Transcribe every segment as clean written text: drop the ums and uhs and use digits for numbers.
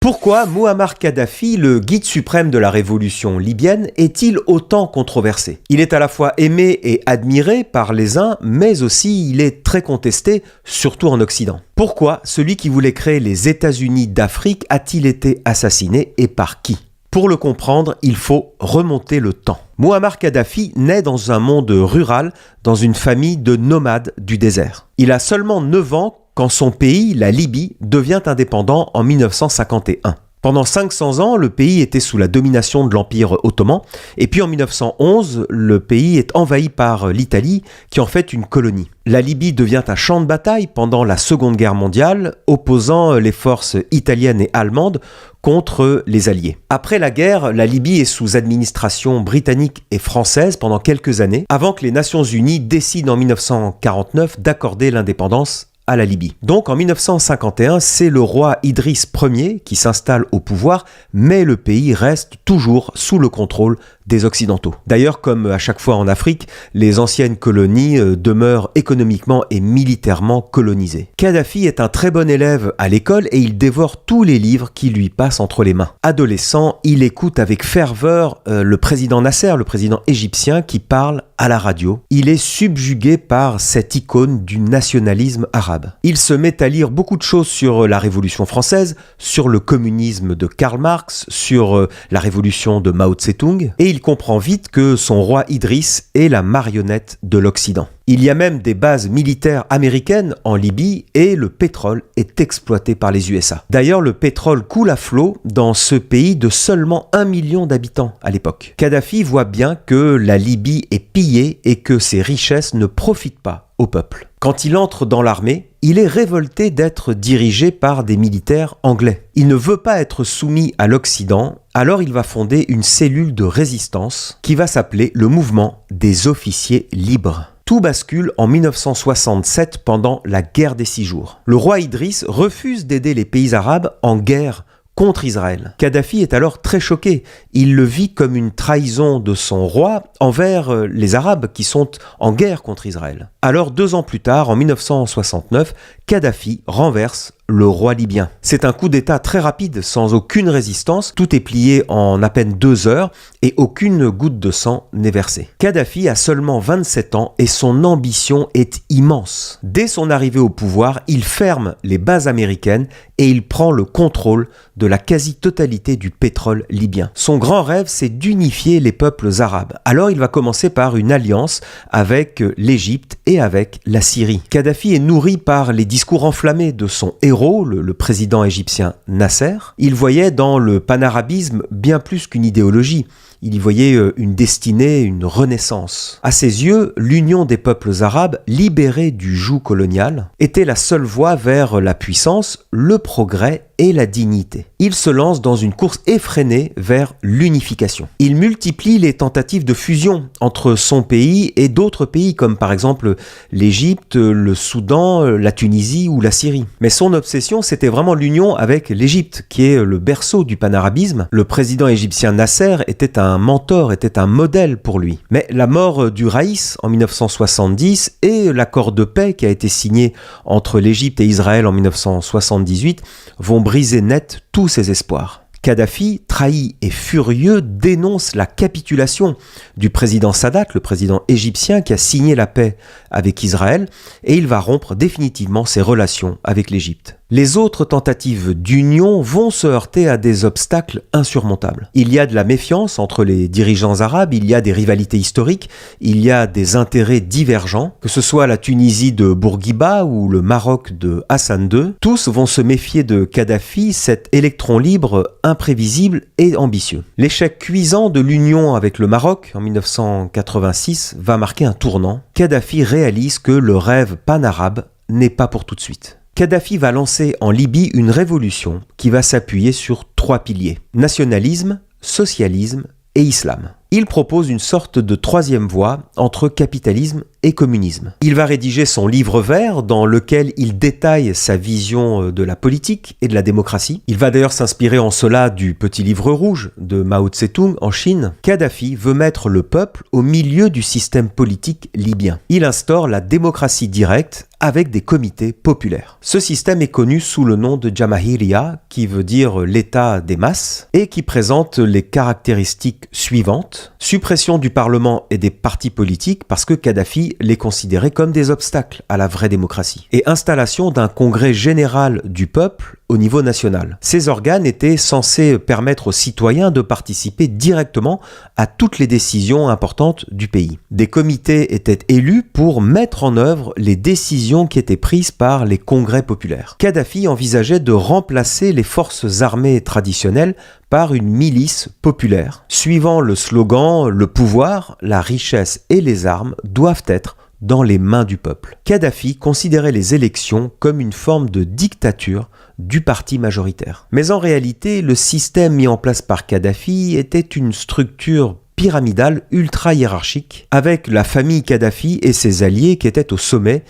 Pourquoi Mouammar Kadhafi, le guide suprême de la révolution libyenne, est-il autant controversé? Il est à la fois aimé et admiré par les uns, mais aussi il est très contesté, surtout en Occident. Pourquoi celui qui voulait créer les États-Unis d'Afrique a-t-il été assassiné et par qui? Pour le comprendre, il faut remonter le temps. Mouammar Kadhafi naît dans un monde rural, dans une famille de nomades du désert. Il a seulement 9 ans quand son pays, la Libye, devient indépendant en 1951. Pendant 500 ans, le pays était sous la domination de l'Empire ottoman, et puis en 1911, le pays est envahi par l'Italie, qui en fait une colonie. La Libye devient un champ de bataille pendant la Seconde Guerre mondiale, opposant les forces italiennes et allemandes contre les Alliés. Après la guerre, la Libye est sous administration britannique et française pendant quelques années, avant que les Nations Unies décident en 1949 d'accorder l'indépendance à la Libye. Donc en 1951, c'est le roi Idriss Ier qui s'installe au pouvoir, mais le pays reste toujours sous le contrôle des Occidentaux. D'ailleurs, comme à chaque fois en Afrique, les anciennes colonies demeurent économiquement et militairement colonisées. Kadhafi est un très bon élève à l'école et il dévore tous les livres qui lui passent entre les mains. Adolescent, il écoute avec ferveur le président Nasser, le président égyptien, qui parle à la radio. Il est subjugué par cette icône du nationalisme arabe. Il se met à lire beaucoup de choses sur la Révolution française, sur le communisme de Karl Marx, sur la révolution de Mao Tse-tung, et il comprend vite que son roi Idriss est la marionnette de l'Occident. Il y a même des bases militaires américaines en Libye et le pétrole est exploité par les USA. D'ailleurs, le pétrole coule à flot dans ce pays de seulement 1 million d'habitants à l'époque. Kadhafi voit bien que la Libye est pillée et que ses richesses ne profitent pas au peuple. Quand il entre dans l'armée, il est révolté d'être dirigé par des militaires anglais. Il ne veut pas être soumis à l'Occident, alors il va fonder une cellule de résistance qui va s'appeler le mouvement des officiers libres. Tout bascule en 1967 pendant la guerre des 6 jours. Le roi Idriss refuse d'aider les pays arabes en guerre contre Israël. Kadhafi est alors très choqué. Il le vit comme une trahison de son roi envers les Arabes qui sont en guerre contre Israël. Alors 2 ans plus tard, en 1969, Kadhafi renverse le roi libyen. C'est un coup d'État très rapide, sans aucune résistance. Tout est plié en à peine 2 heures et aucune goutte de sang n'est versée. Kadhafi a seulement 27 ans et son ambition est immense. Dès son arrivée au pouvoir, il ferme les bases américaines et il prend le contrôle de la quasi-totalité du pétrole libyen. Son grand rêve, c'est d'unifier les peuples arabes. Alors il va commencer par une alliance avec l'Égypte et avec la Syrie. Kadhafi est nourri par les discours enflammés de son héros, le président égyptien Nasser. Il voyait dans le panarabisme bien plus qu'une idéologie. Il y voyait une destinée, une renaissance. À ses yeux, l'union des peuples arabes, libérés du joug colonial, était la seule voie vers la puissance, le progrès et la dignité. Il se lance dans une course effrénée vers l'unification. Il multiplie les tentatives de fusion entre son pays et d'autres pays, comme par exemple l'Égypte, le Soudan, la Tunisie ou la Syrie. Mais son obsession, c'était vraiment l'union avec l'Égypte, qui est le berceau du panarabisme. Le président égyptien Nasser était un mentor, était un modèle pour lui. Mais la mort du Raïs en 1970 et l'accord de paix qui a été signé entre l'Égypte et Israël en 1978 vont briser net tous ses espoirs. Kadhafi, trahi et furieux, dénonce la capitulation du président Sadat, le président égyptien qui a signé la paix avec Israël, et il va rompre définitivement ses relations avec l'Égypte. Les autres tentatives d'union vont se heurter à des obstacles insurmontables. Il y a de la méfiance entre les dirigeants arabes, il y a des rivalités historiques, il y a des intérêts divergents, que ce soit la Tunisie de Bourguiba ou le Maroc de Hassan II. Tous vont se méfier de Kadhafi, cet électron libre imprévisible et ambitieux. L'échec cuisant de l'union avec le Maroc en 1986 va marquer un tournant. Kadhafi réalise que le rêve pan-arabe n'est pas pour tout de suite. Kadhafi va lancer en Libye une révolution qui va s'appuyer sur 3 piliers: nationalisme, socialisme et islam. Il propose une sorte de troisième voie entre capitalisme et communisme. Il va rédiger son livre vert dans lequel il détaille sa vision de la politique et de la démocratie. Il va d'ailleurs s'inspirer en cela du petit livre rouge de Mao Tse-tung en Chine. Kadhafi veut mettre le peuple au milieu du système politique libyen. Il instaure la démocratie directe avec des comités populaires. Ce système est connu sous le nom de Jamahiriya, qui veut dire l'état des masses, et qui présente les caractéristiques suivantes. Suppression du Parlement et des partis politiques parce que Kadhafi les considérait comme des obstacles à la vraie démocratie. Et installation d'un congrès général du peuple au niveau national. Ces organes étaient censés permettre aux citoyens de participer directement à toutes les décisions importantes du pays. Des comités étaient élus pour mettre en œuvre les décisions qui étaient prises par les congrès populaires. Kadhafi envisageait de remplacer les forces armées traditionnelles par une milice populaire. Suivant le slogan « Le pouvoir, la richesse et les armes doivent être dans les mains du peuple ». Kadhafi considérait les élections comme une forme de dictature du parti majoritaire. Mais en réalité, le système mis en place par Kadhafi était une structure pyramidale ultra-hiérarchique, avec la famille Kadhafi et ses alliés qui étaient au sommet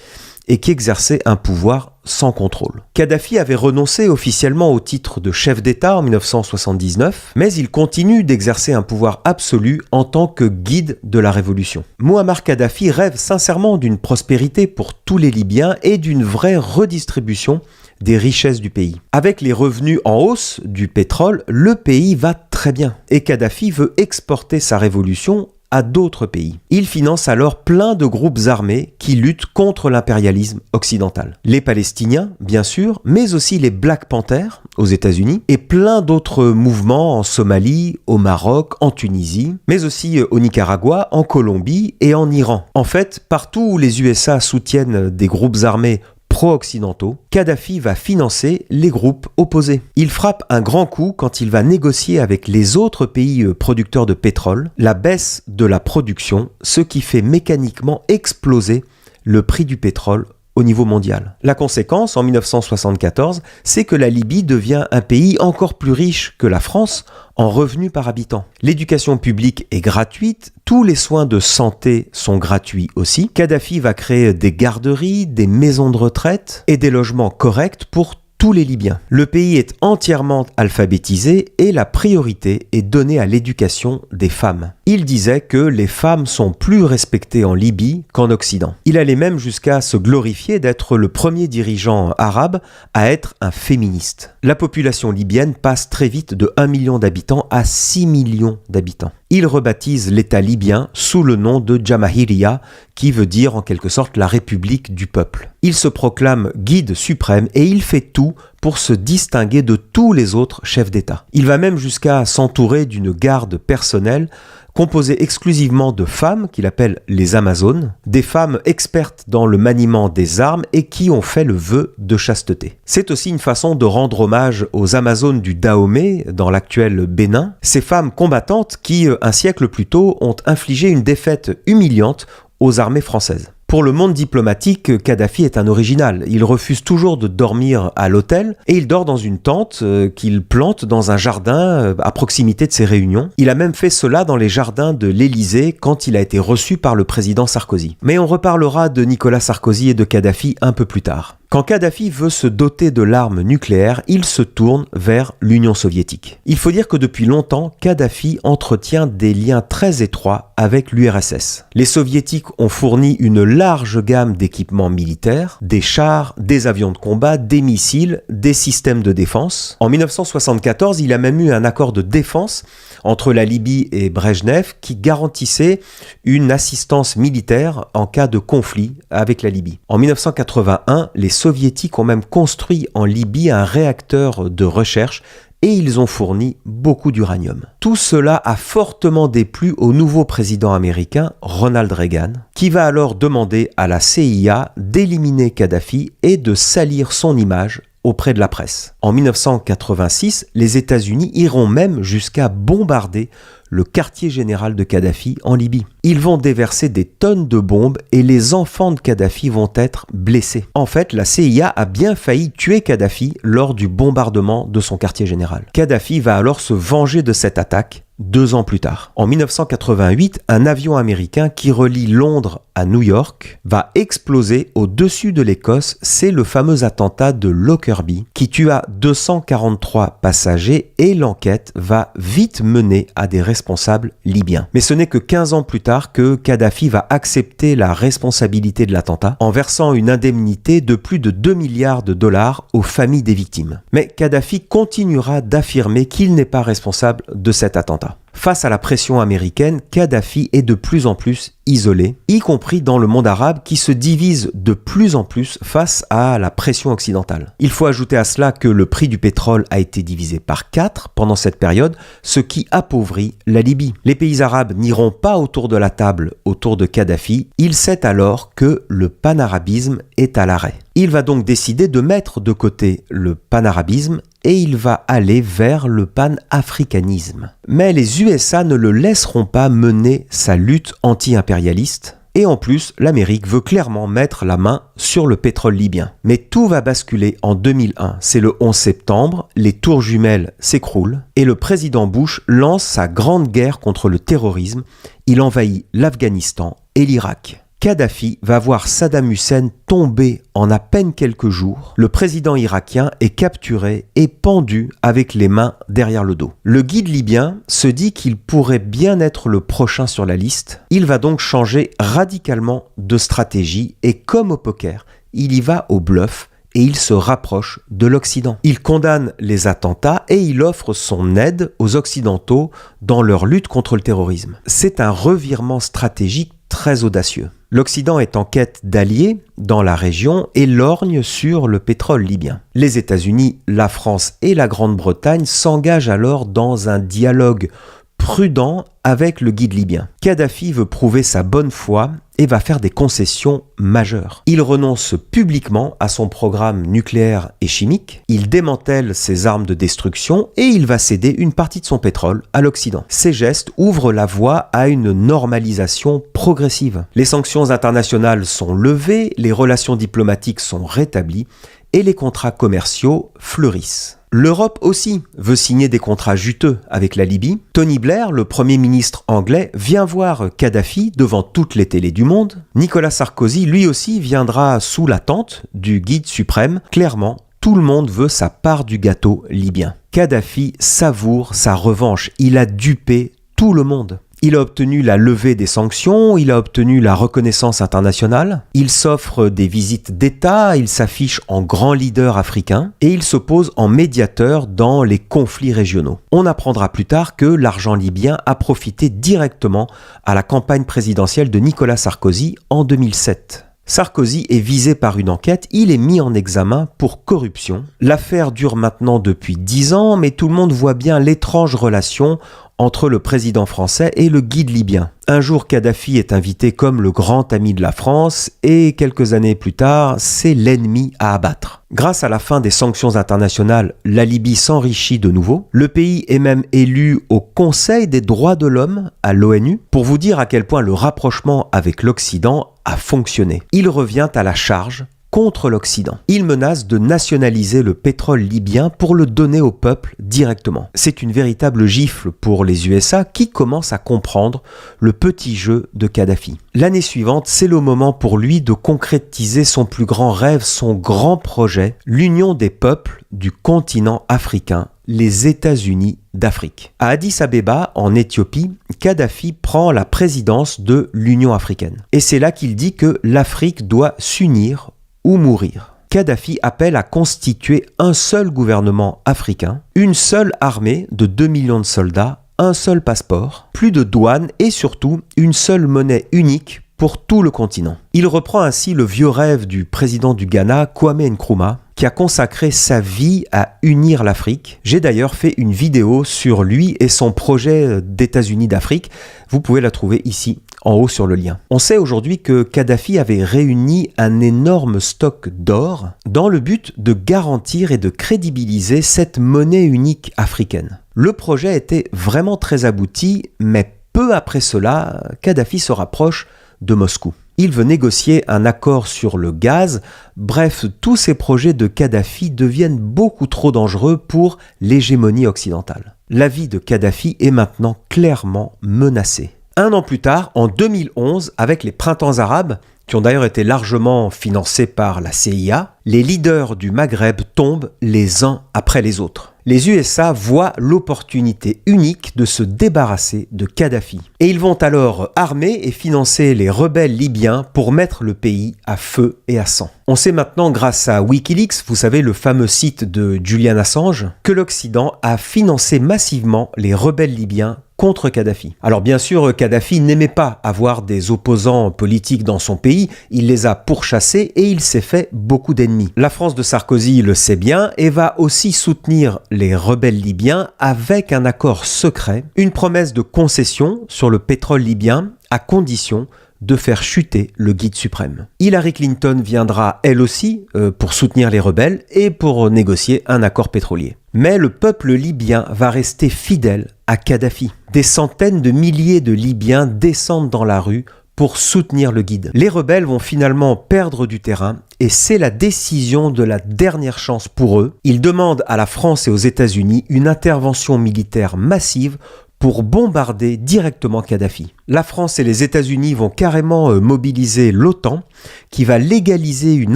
et qui exerçaient un pouvoir sans contrôle. Kadhafi avait renoncé officiellement au titre de chef d'État en 1979, mais il continue d'exercer un pouvoir absolu en tant que guide de la révolution. Mouammar Kadhafi rêve sincèrement d'une prospérité pour tous les Libyens et d'une vraie redistribution des richesses du pays. Avec les revenus en hausse du pétrole, le pays va très bien et Kadhafi veut exporter sa révolution à d'autres pays. Il finance alors plein de groupes armés qui luttent contre l'impérialisme occidental. Les Palestiniens, bien sûr, mais aussi les Black Panthers aux États-Unis et plein d'autres mouvements en Somalie, au Maroc, en Tunisie, mais aussi au Nicaragua, en Colombie et en Iran. En fait, partout où les USA soutiennent des groupes armés pro-occidentaux, Kadhafi va financer les groupes opposés. Il frappe un grand coup quand il va négocier avec les autres pays producteurs de pétrole la baisse de la production, ce qui fait mécaniquement exploser le prix du pétrole au niveau mondial. La conséquence, en 1974, c'est que la Libye devient un pays encore plus riche que la France en revenus par habitant. L'éducation publique est gratuite, tous les soins de santé sont gratuits aussi. Kadhafi va créer des garderies, des maisons de retraite et des logements corrects pour tous les Libyens. Le pays est entièrement alphabétisé et la priorité est donnée à l'éducation des femmes. Il disait que les femmes sont plus respectées en Libye qu'en Occident. Il allait même jusqu'à se glorifier d'être le premier dirigeant arabe à être un féministe. La population libyenne passe très vite de 1 million d'habitants à 6 millions d'habitants. Il rebaptise l'État libyen sous le nom de Jamahiriya, qui veut dire en quelque sorte la République du peuple. Il se proclame guide suprême et il fait tout pour se distinguer de tous les autres chefs d'État. Il va même jusqu'à s'entourer d'une garde personnelle composée exclusivement de femmes qu'il appelle les Amazones, des femmes expertes dans le maniement des armes et qui ont fait le vœu de chasteté. C'est aussi une façon de rendre hommage aux Amazones du Dahomey dans l'actuel Bénin, ces femmes combattantes qui, un siècle plus tôt, ont infligé une défaite humiliante aux armées françaises. Pour le monde diplomatique, Kadhafi est un original. Il refuse toujours de dormir à l'hôtel et il dort dans une tente qu'il plante dans un jardin à proximité de ses réunions. Il a même fait cela dans les jardins de l'Élysée quand il a été reçu par le président Sarkozy. Mais on reparlera de Nicolas Sarkozy et de Kadhafi un peu plus tard. Quand Kadhafi veut se doter de l'arme nucléaire, il se tourne vers l'Union soviétique. Il faut dire que depuis longtemps, Kadhafi entretient des liens très étroits avec l'URSS. Les soviétiques ont fourni une large gamme d'équipements militaires, des chars, des avions de combat, des missiles, des systèmes de défense. En 1974, il a même eu un accord de défense entre la Libye et Brejnev qui garantissait une assistance militaire en cas de conflit avec la Libye. En 1981, les soviétiques ont même construit en Libye un réacteur de recherche et ils ont fourni beaucoup d'uranium. Tout cela a fortement déplu au nouveau président américain Ronald Reagan, qui va alors demander à la CIA d'éliminer Kadhafi et de salir son image auprès de la presse. En 1986, les États-Unis iront même jusqu'à bombarder le quartier général de Kadhafi en Libye. Ils vont déverser des tonnes de bombes et les enfants de Kadhafi vont être blessés. En fait, la CIA a bien failli tuer Kadhafi lors du bombardement de son quartier général. Kadhafi va alors se venger de cette attaque 2 ans plus tard. En 1988, un avion américain qui relie Londres à New York va exploser au-dessus de l'Écosse. C'est le fameux attentat de Lockerbie qui tua 243 passagers et l'enquête va vite mener à des responsables libyens. Mais ce n'est que 15 ans plus tard que Kadhafi va accepter la responsabilité de l'attentat en versant une indemnité de plus de 2 milliards de dollars aux familles des victimes. Mais Kadhafi continuera d'affirmer qu'il n'est pas responsable de cet attentat. Face à la pression américaine, Kadhafi est de plus en plus isolé, y compris dans le monde arabe qui se divise de plus en plus face à la pression occidentale. Il faut ajouter à cela que le prix du pétrole a été divisé par 4 pendant cette période, ce qui appauvrit la Libye. Les pays arabes n'iront pas autour de la table autour de Kadhafi. Il sait alors que le panarabisme est à l'arrêt. Il va donc décider de mettre de côté le panarabisme et il va aller vers le panafricanisme. Mais les USA ne le laisseront pas mener sa lutte anti-impérialiste. Et en plus, l'Amérique veut clairement mettre la main sur le pétrole libyen. Mais tout va basculer en 2001. C'est le 11 septembre, les tours jumelles s'écroulent et le président Bush lance sa grande guerre contre le terrorisme. Il envahit l'Afghanistan et l'Irak. Kadhafi va voir Saddam Hussein tomber en à peine quelques jours. Le président irakien est capturé et pendu avec les mains derrière le dos. Le guide libyen se dit qu'il pourrait bien être le prochain sur la liste. Il va donc changer radicalement de stratégie et comme au poker, il y va au bluff et il se rapproche de l'Occident. Il condamne les attentats et il offre son aide aux Occidentaux dans leur lutte contre le terrorisme. C'est un revirement stratégique très audacieux. L'Occident est en quête d'alliés dans la région et lorgne sur le pétrole libyen. Les États-Unis, la France et la Grande-Bretagne s'engagent alors dans un dialogue prudent avec le guide libyen. Kadhafi veut prouver sa bonne foi et va faire des concessions majeures. Il renonce publiquement à son programme nucléaire et chimique, il démantèle ses armes de destruction et il va céder une partie de son pétrole à l'Occident. Ces gestes ouvrent la voie à une normalisation progressive. Les sanctions internationales sont levées, les relations diplomatiques sont rétablies et les contrats commerciaux fleurissent. L'Europe aussi veut signer des contrats juteux avec la Libye. Tony Blair, le Premier ministre anglais, vient voir Kadhafi devant toutes les télés du monde. Nicolas Sarkozy, lui aussi, viendra sous la tente du guide suprême. Clairement, tout le monde veut sa part du gâteau libyen. Kadhafi savoure sa revanche. Il a dupé tout le monde. Il a obtenu la levée des sanctions, il a obtenu la reconnaissance internationale, il s'offre des visites d'État, il s'affiche en grand leader africain et il s'oppose en médiateur dans les conflits régionaux. On apprendra plus tard que l'argent libyen a profité directement à la campagne présidentielle de Nicolas Sarkozy en 2007. Sarkozy est visé par une enquête, il est mis en examen pour corruption. L'affaire dure maintenant depuis 10 ans, mais tout le monde voit bien l'étrange relation entre le président français et le guide libyen. Un jour, Kadhafi est invité comme le grand ami de la France et quelques années plus tard, c'est l'ennemi à abattre. Grâce à la fin des sanctions internationales, la Libye s'enrichit de nouveau. Le pays est même élu au Conseil des droits de l'homme à l'ONU pour vous dire à quel point le rapprochement avec l'Occident a fonctionné. Il revient à la charge contre l'Occident. Il menace de nationaliser le pétrole libyen pour le donner au peuple directement. C'est une véritable gifle pour les USA qui commencent à comprendre le petit jeu de Kadhafi. L'année suivante, c'est le moment pour lui de concrétiser son plus grand rêve, son grand projet, l'union des peuples du continent africain, les États-Unis d'Afrique. À Addis Abeba, en Éthiopie, Kadhafi prend la présidence de l'Union africaine. Et c'est là qu'il dit que l'Afrique doit s'unir ou mourir. Kadhafi appelle à constituer un seul gouvernement africain, une seule armée de 2 millions de soldats, un seul passeport, plus de douanes et surtout une seule monnaie unique pour tout le continent. Il reprend ainsi le vieux rêve du président du Ghana, Kwame Nkrumah, qui a consacré sa vie à unir l'Afrique. J'ai d'ailleurs fait une vidéo sur lui et son projet d'États-Unis d'Afrique. Vous pouvez la trouver ici, en haut sur le lien. On sait aujourd'hui que Kadhafi avait réuni un énorme stock d'or dans le but de garantir et de crédibiliser cette monnaie unique africaine. Le projet était vraiment très abouti, mais peu après cela, Kadhafi se rapproche de Moscou. Il veut négocier un accord sur le gaz. Bref, tous ces projets de Kadhafi deviennent beaucoup trop dangereux pour l'hégémonie occidentale. La vie de Kadhafi est maintenant clairement menacée. Un an plus tard, en 2011, avec les printemps arabes, qui ont d'ailleurs été largement financés par la CIA, les leaders du Maghreb tombent les uns après les autres. Les USA voient l'opportunité unique de se débarrasser de Kadhafi. Et ils vont alors armer et financer les rebelles libyens pour mettre le pays à feu et à sang. On sait maintenant, grâce à Wikileaks, vous savez, le fameux site de Julian Assange, que l'Occident a financé massivement les rebelles libyens contre Kadhafi. Alors bien sûr, Kadhafi n'aimait pas avoir des opposants politiques dans son pays, il les a pourchassés et il s'est fait beaucoup d'ennemis. La France de Sarkozy le sait bien et va aussi soutenir les rebelles libyens avec un accord secret, une promesse de concession sur le pétrole libyen à condition de faire chuter le guide suprême. Hillary Clinton viendra elle aussi pour soutenir les rebelles et pour négocier un accord pétrolier. Mais le peuple libyen va rester fidèle à Kadhafi. Des centaines de milliers de Libyens descendent dans la rue pour soutenir le guide. Les rebelles vont finalement perdre du terrain et c'est la décision de la dernière chance pour eux. Ils demandent à la France et aux États-Unis une intervention militaire massive pour bombarder directement Kadhafi. La France et les États-Unis vont carrément mobiliser l'OTAN qui va légaliser une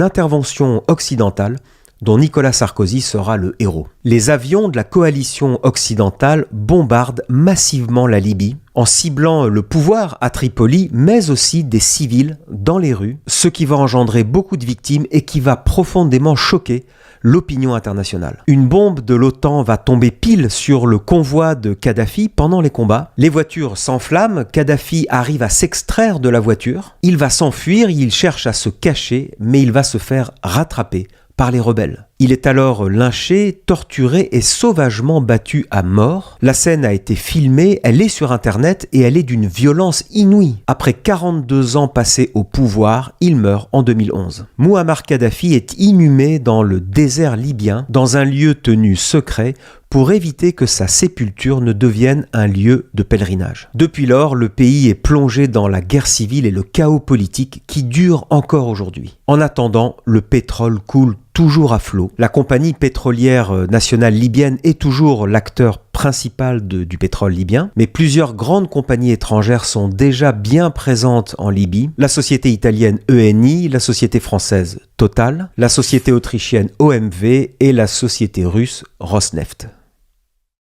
intervention occidentale dont Nicolas Sarkozy sera le héros. Les avions de la coalition occidentale bombardent massivement la Libye en ciblant le pouvoir à Tripoli, mais aussi des civils dans les rues, ce qui va engendrer beaucoup de victimes et qui va profondément choquer l'opinion internationale. Une bombe de l'OTAN va tomber pile sur le convoi de Kadhafi pendant les combats. Les voitures s'enflamment, Kadhafi arrive à s'extraire de la voiture. Il va s'enfuir, il cherche à se cacher, mais il va se faire rattraper par les rebelles. Il est alors lynché, torturé et sauvagement battu à mort. La scène a été filmée, elle est sur internet et elle est d'une violence inouïe. Après 42 ans passés au pouvoir, il meurt en 2011. Mouammar Kadhafi est inhumé dans le désert libyen, dans un lieu tenu secret, pour éviter que sa sépulture ne devienne un lieu de pèlerinage. Depuis lors, le pays est plongé dans la guerre civile et le chaos politique qui dure encore aujourd'hui. En attendant, le pétrole coule toujours à flot. La compagnie pétrolière nationale libyenne est toujours l'acteur principal du pétrole libyen, mais plusieurs grandes compagnies étrangères sont déjà bien présentes en Libye. La société italienne Eni, la société française Total, la société autrichienne OMV et la société russe Rosneft.